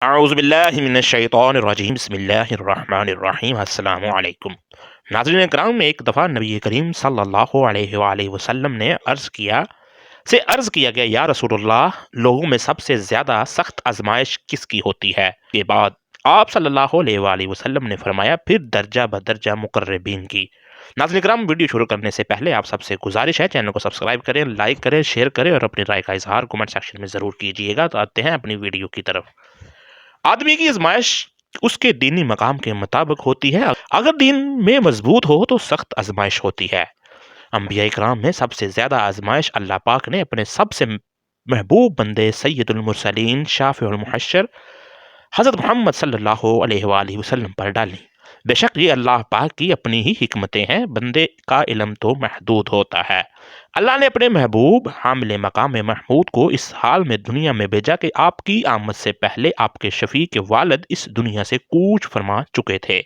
اعوذ باللہ من الشیطان الرجیم بسم اللہ الرحمن الرحیم السلام علیکم ناظرین کرام میں ایک دفعہ نبی کریم صلی اللہ علیہ وآلہ وسلم نے عرض کیا گیا یا رسول اللہ لوگوں میں سب سے زیادہ سخت آزمائش کس کی ہوتی ہے کے بعد آپ صلی اللہ علیہ وآلہ وسلم نے فرمایا پھر درجہ بدرجہ مقربین کی۔ ناظرین کرام ویڈیو شروع کرنے سے پہلے آپ سب سے گزارش ہے چینل کو سبسکرائب کریں، لائک کریں، شیئر کریں اور اپنی رائے کا اظہار کمنٹ سیکشن میں ضرور کیجیے گا۔ تو آتے ہیں اپنی ویڈیو کی طرف۔ آدمی کی آزمائش اس کے دینی مقام کے مطابق ہوتی ہے۔ اگر دین میں مضبوط ہو تو سخت آزمائش ہوتی ہے۔ انبیاء کرام میں سب سے زیادہ آزمائش اللہ پاک نے اپنے سب سے محبوب بندے سید المرسلین شافع المحشر حضرت محمد صلی اللہ علیہ وآلہ وسلم پر ڈالی۔ بے شک یہ اللہ پاک کی اپنی ہی حکمتیں ہیں، بندے کا علم تو محدود ہوتا ہے۔ اللہ نے اپنے محبوب حامل مقام محمود کو اس حال میں دنیا میں بھیجا کہ آپ کی آمد سے پہلے آپ کے شفیع کے والد اس دنیا سے کوچ فرما چکے تھے۔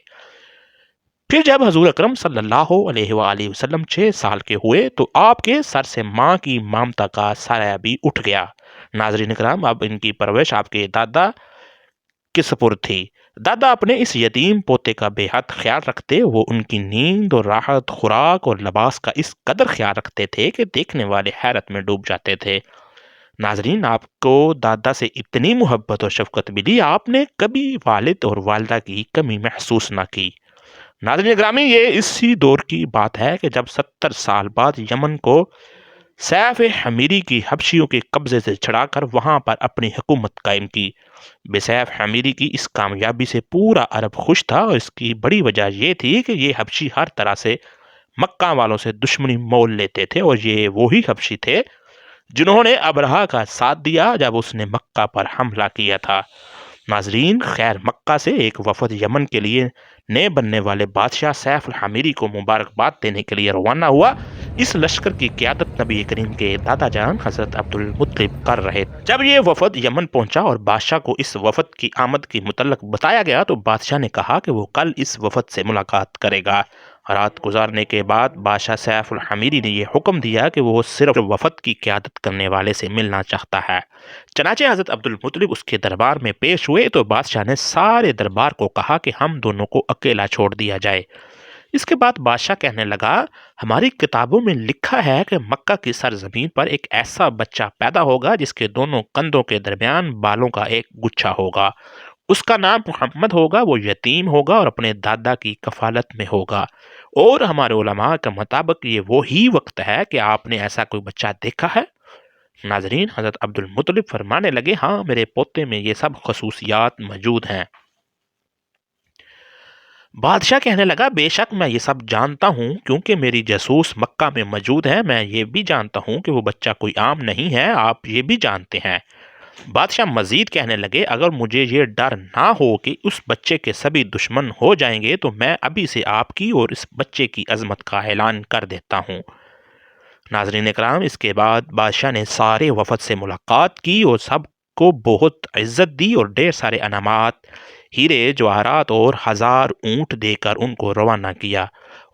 پھر جب حضور اکرم صلی اللہ علیہ وآلہ وسلم 6 سال کے ہوئے تو آپ کے سر سے ماں کی ممتا کا سایہ بھی اٹھ گیا۔ ناظرین کرام اب ان کی پرورش آپ کے دادا کے سپرد تھی۔ دادا اپنے اس یتیم پوتے کا بے حد خیال رکھتے، وہ ان کی نیند اور راحت، خوراک اور لباس کا اس قدر خیال رکھتے تھے کہ دیکھنے والے حیرت میں ڈوب جاتے تھے۔ ناظرین آپ کو دادا سے اتنی محبت اور شفقت ملی، آپ نے کبھی والد اور والدہ کی کمی محسوس نہ کی۔ ناظرین گرامی یہ اسی دور کی بات ہے کہ جب 70 سال بعد یمن کو سیف حمیری کی حبشیوں کے قبضے سے چھڑا کر وہاں پر اپنی حکومت قائم کی۔ بے سیف حمیری کی اس کامیابی سے پورا عرب خوش تھا، اور اس کی بڑی وجہ یہ تھی کہ یہ حبشی ہر طرح سے مکہ والوں سے دشمنی مول لیتے تھے، اور یہ وہی حبشی تھے جنہوں نے ابرہہ کا ساتھ دیا جب اس نے مکہ پر حملہ کیا تھا۔ ناظرین خیر مکہ سے ایک وفد یمن کے لیے نئے بننے والے بادشاہ سیف الحمیری کو مبارکباد دینے کے لیے روانہ ہوا۔ اس لشکر کی قیادت نبی کریم کے دادا جان حضرت عبد المطلب کر رہے۔ جب یہ وفد یمن پہنچا اور بادشاہ کو اس وفد کی آمد کی متعلق بتایا گیا تو بادشاہ نے کہا کہ وہ کل اس وفد سے ملاقات کرے گا۔ رات گزارنے کے بعد بادشاہ سیف الحمیری نے یہ حکم دیا کہ وہ صرف وفد کی قیادت کرنے والے سے ملنا چاہتا ہے۔ چنانچہ حضرت عبد المطلب اس کے دربار میں پیش ہوئے تو بادشاہ نے سارے دربار کو کہا کہ ہم دونوں کو اکیلا چھوڑ دیا جائے۔ اس کے بعد بادشاہ کہنے لگا ہماری کتابوں میں لکھا ہے کہ مکہ کی سرزمین پر ایک ایسا بچہ پیدا ہوگا جس کے دونوں کندھوں کے درمیان بالوں کا ایک گچھا ہوگا، اس کا نام محمد ہوگا، وہ یتیم ہوگا اور اپنے دادا کی کفالت میں ہوگا، اور ہمارے علماء کے مطابق یہ وہی وقت ہے کہ آپ نے ایسا کوئی بچہ دیکھا ہے؟ ناظرین حضرت عبد المطلب فرمانے لگے ہاں میرے پوتے میں یہ سب خصوصیات موجود ہیں۔ بادشاہ کہنے لگا بے شک میں یہ سب جانتا ہوں کیونکہ میری جاسوس مکہ میں موجود ہے، میں یہ بھی جانتا ہوں کہ وہ بچہ کوئی عام نہیں ہے، آپ یہ بھی جانتے ہیں۔ بادشاہ مزید کہنے لگے اگر مجھے یہ ڈر نہ ہو کہ اس بچے کے سبھی دشمن ہو جائیں گے تو میں ابھی سے آپ کی اور اس بچے کی عظمت کا اعلان کر دیتا ہوں۔ ناظرین اکرام اس کے بعد بادشاہ نے سارے وفد سے ملاقات کی اور سب کو بہت عزت دی اور ڈھیر سارے انعامات، ہیرے جواہرات اور 1000 اونٹ دے کر ان کو روانہ کیا،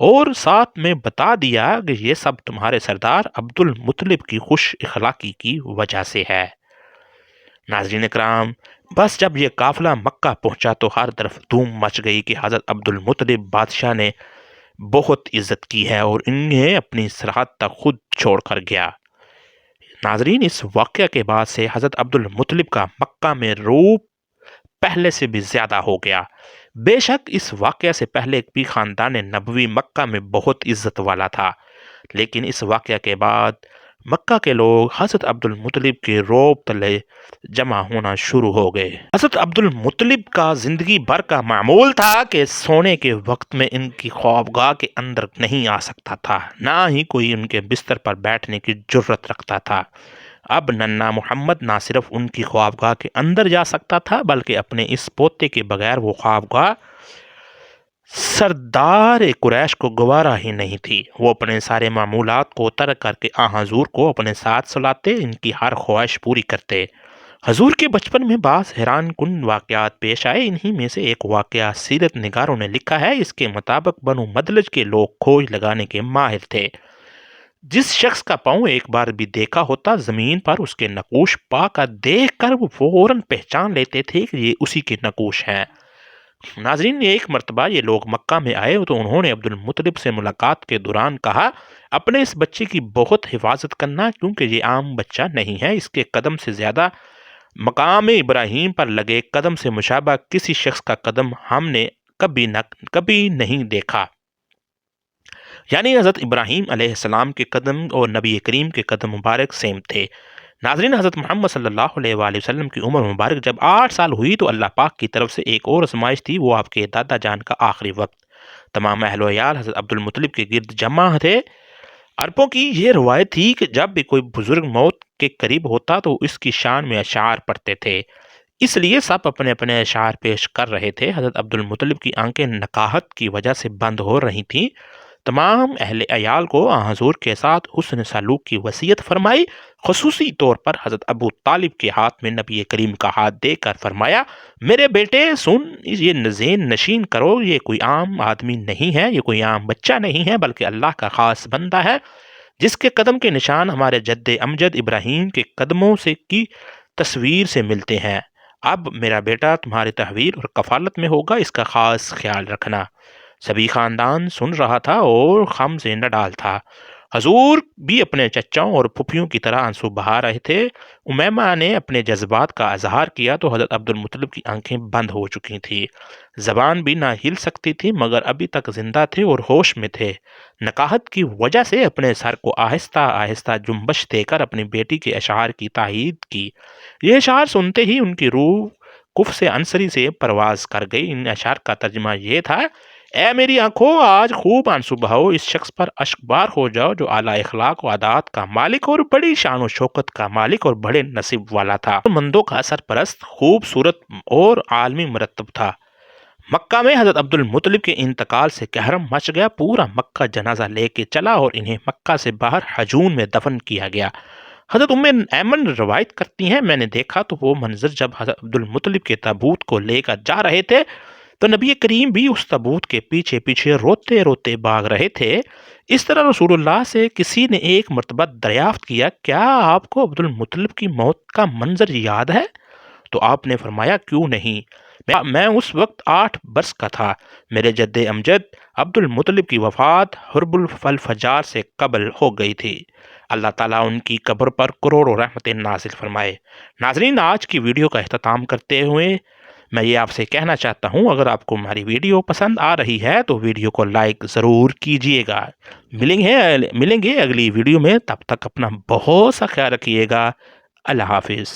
اور ساتھ میں بتا دیا کہ یہ سب تمہارے سردار عبد المطلب کی خوش اخلاقی کی وجہ سے ہے۔ ناظرین اکرام بس جب یہ قافلہ مکہ پہنچا تو ہر طرف دھوم مچ گئی کہ حضرت عبد المطلب بادشاہ نے بہت عزت کی ہے اور انہیں اپنی سرحد تک خود چھوڑ کر گیا۔ ناظرین اس واقعہ کے بعد سے حضرت عبد المطلب کا مکہ میں روپ پہلے سے بھی زیادہ ہو گیا۔ بے شک اس واقعہ سے پہلے بھی خاندان نبوی مکہ میں بہت عزت والا تھا، لیکن اس واقعہ کے بعد مکہ کے لوگ حضرت عبد المطلب کے روب تلے جمع ہونا شروع ہو گئے۔ حضرت عبد المطلب کا زندگی بھر کا معمول تھا کہ سونے کے وقت میں ان کی خوابگاہ کے اندر نہیں آ سکتا تھا، نہ ہی کوئی ان کے بستر پر بیٹھنے کی جرت رکھتا تھا۔ اب ننھا محمد نہ صرف ان کی خوابگاہ کے اندر جا سکتا تھا بلکہ اپنے اس پوتے کے بغیر وہ خوابگاہ سردار قریش کو گوارا ہی نہیں تھی۔ وہ اپنے سارے معمولات کو ترک کر کے حضور کو اپنے ساتھ سلاتے، ان کی ہر خواہش پوری کرتے۔ حضور کے بچپن میں بعض حیران کن واقعات پیش آئے، انہی میں سے ایک واقعہ سیرت نگاروں نے لکھا ہے۔ اس کے مطابق بنو مدلج کے لوگ کھوج لگانے کے ماہر تھے۔ جس شخص کا پاؤں ایک بار بھی دیکھا ہوتا زمین پر اس کے نقوش پا کر دیکھ کر وہ فوراً پہچان لیتے تھے کہ یہ اسی کے نقوش ہیں۔ ناظرین، ایک مرتبہ یہ لوگ مکہ میں آئے تو انہوں نے عبد المطلب سے ملاقات کے دوران کہا، اپنے اس بچے کی بہت حفاظت کرنا کیونکہ یہ عام بچہ نہیں ہے، اس کے قدم سے زیادہ مقام ابراہیم پر لگے قدم سے مشابہ کسی شخص کا قدم ہم نے کبھی نہیں دیکھا۔ یعنی حضرت ابراہیم علیہ السلام کے قدم اور نبی کریم کے قدم مبارک سیم تھے۔ ناظرین، حضرت محمد صلی اللہ علیہ وآلہ وسلم کی عمر مبارک جب 8 سال ہوئی تو اللہ پاک کی طرف سے ایک اور آزمائش تھی، وہ آپ کے دادا جان کا آخری وقت۔ تمام اہل و عیال حضرت عبد المطلب کے گرد جمع تھے۔ عربوں کی یہ روایت تھی کہ جب بھی کوئی بزرگ موت کے قریب ہوتا تو اس کی شان میں اشعار پڑھتے تھے، اس لیے سب اپنے اپنے اشعار پیش کر رہے تھے۔ حضرت عبد المطلب کی آنکھیں نکاہت کی وجہ سے بند ہو رہی تھیں۔ تمام اہل عیال کو حضور کے ساتھ حسن سلوک کی وصیت فرمائی، خصوصی طور پر حضرت ابو طالب کے ہاتھ میں نبی کریم کا ہاتھ دے کر فرمایا، میرے بیٹے سن، یہ نزین نشین کرو، یہ کوئی عام آدمی نہیں ہے، یہ کوئی عام بچہ نہیں ہے، بلکہ اللہ کا خاص بندہ ہے، جس کے قدم کے نشان ہمارے جد امجد ابراہیم کے قدموں سے کی تصویر سے ملتے ہیں۔ اب میرا بیٹا تمہاری تحویل اور کفالت میں ہوگا، اس کا خاص خیال رکھنا۔ سبھی خاندان سن رہا تھا اور خم سے نڈال تھا۔ حضور بھی اپنے چچاؤں اور پھپھیوں کی طرح آنسو بہا رہے تھے۔ امیمہ نے اپنے جذبات کا اظہار کیا تو حضرت عبد المطلب کی آنکھیں بند ہو چکی تھیں، زبان بھی نہ ہل سکتی تھی، مگر ابھی تک زندہ تھے اور ہوش میں تھے۔ نکاہت کی وجہ سے اپنے سر کو آہستہ آہستہ جنبش دے کر اپنی بیٹی کے اشعار کی تائید کی۔ یہ اشعار سنتے ہی ان کی روح کف سے انصری سے پرواز کر گئی۔ ان اشعار کا ترجمہ یہ تھا، اے میری آنکھوں، آج خوب آنسو بہاؤ، اس شخص پر اشکبار ہو جاؤ جو اعلیٰ اخلاق و عادات کا مالک اور بڑی شان و شوکت کا مالک اور بڑے نصیب والا تھا، مندوں کا سرپرست، خوبصورت اور عالمی مرتب تھا۔ مکہ میں حضرت عبد المطلب کے انتقال سے کہرم مچ گیا، پورا مکہ جنازہ لے کے چلا اور انہیں مکہ سے باہر حجون میں دفن کیا گیا۔ حضرت ام ایمن روایت کرتی ہیں، میں نے دیکھا تو وہ منظر جب حضرت عبد المطلب کے تابوت کو لے کر جا رہے تھے تو نبی کریم بھی اس تابوت کے پیچھے پیچھے روتے روتے بھاگ رہے تھے۔ اس طرح رسول اللہ سے کسی نے ایک مرتبہ دریافت کیا، کیا آپ کو عبد المطلب کی موت کا منظر یاد ہے؟ تو آپ نے فرمایا، کیوں نہیں، میں اس وقت 8 برس کا تھا۔ میرے جد امجد عبد المطلب کی وفات حرب الفجار سے قبل ہو گئی تھی۔ اللہ تعالیٰ ان کی قبر پر کروڑوں رحمتیں نازل فرمائے۔ ناظرین، آج کی ویڈیو کا اختتام کرتے ہوئے میں یہ آپ سے کہنا چاہتا ہوں، اگر آپ کو ہماری ویڈیو پسند آ رہی ہے تو ویڈیو کو لائک ضرور کیجئے گا۔ ملیں گے اگلی ویڈیو میں، تب تک اپنا بہت سا خیال رکھیے گا۔ اللہ حافظ۔